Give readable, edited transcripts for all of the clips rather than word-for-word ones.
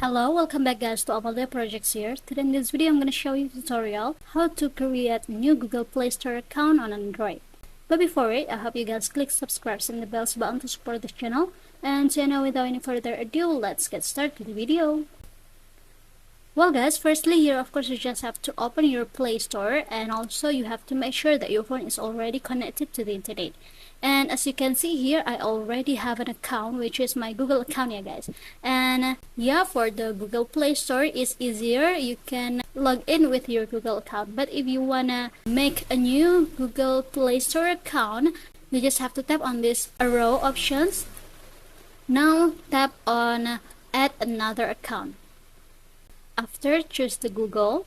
Hello, welcome back guys to Avalde Projects here. Today in this video I'm going to show you a tutorial how to create a new Google Play Store account on Android. But before it, I hope you guys click subscribe and the bells button to support this channel. And so now without any further ado, let's get started with the video. Well guys, firstly here of course you just have to open your Play Store, and also you have to make sure that your phone is already connected to the internet. And as you can see here, I already have an account, which is my Google account, yeah guys. And yeah, for the Google Play Store is easier. You can log in with your Google account. But if you wanna make a new Google Play Store account, you just have to tap on this arrow options. Now tap on add another account. After, choose the Google.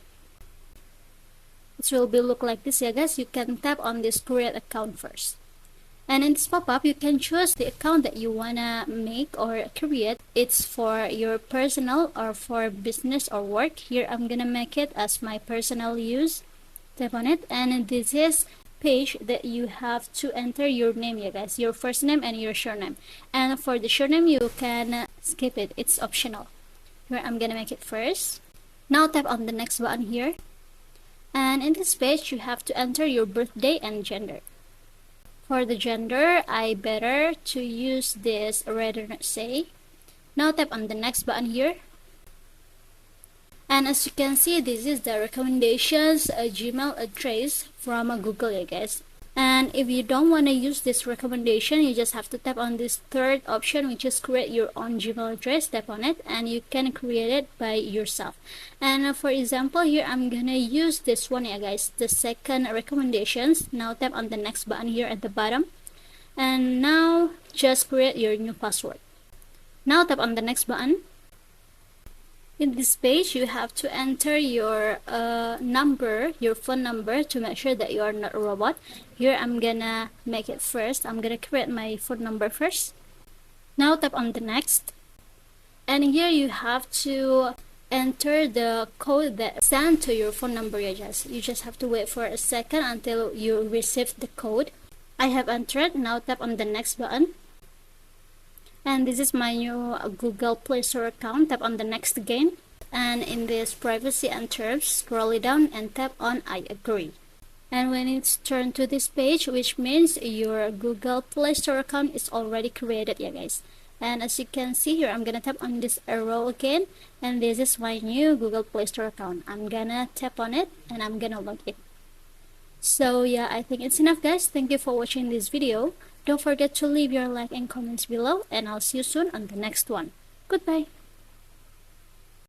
It will look like this, yeah guys. You can tap on this create account first. And in this pop-up, you can choose the account that you wanna make or create. It's for your personal or for business or work. Here I'm gonna make it as my personal use. Tap on it, and this is page that you have to enter your name, yeah guys, your first name and your surname. And for the surname, you can skip it, it's optional. Here I'm gonna make it first. Now tap on the next button here, and in this page you have to enter your birthday and gender. For the gender, I better to use this rather not say. Now tap on the next button here, and as you can see, this is the recommendations Gmail address from Google, yeah guys. And if you don't want to use this recommendation, you just have to tap on this third option, which is create your own Gmail address. Tap on it and you can create it by yourself. And for example, here I'm gonna use this one, yeah guys, the second recommendations. Now tap on the next button here at the bottom, and now just create your new password. Now tap on the next button. In this page, you have to enter your number, your phone number, to make sure that you are not a robot. Here I'm gonna make it first. I'm gonna create my phone number first. Now tap on the next, and here you have to enter the code that sent to your phone number. You just have to wait for a second until you receive the code. I have entered. Now tap on the next button. And this is my new Google Play Store account. Tap on the next again, and in this privacy and terms, scroll it down and tap on I agree. And when it's turned to this page, which means your Google Play Store account is already created, yeah guys. And as you can see here, I'm gonna tap on this arrow again, and this is my new Google Play Store account. I'm gonna tap on it and I'm gonna log in. So yeah, I think it's enough guys. Thank you for watching this video. Don't forget to leave your like and comments below, and I'll see you soon on the next one. Goodbye.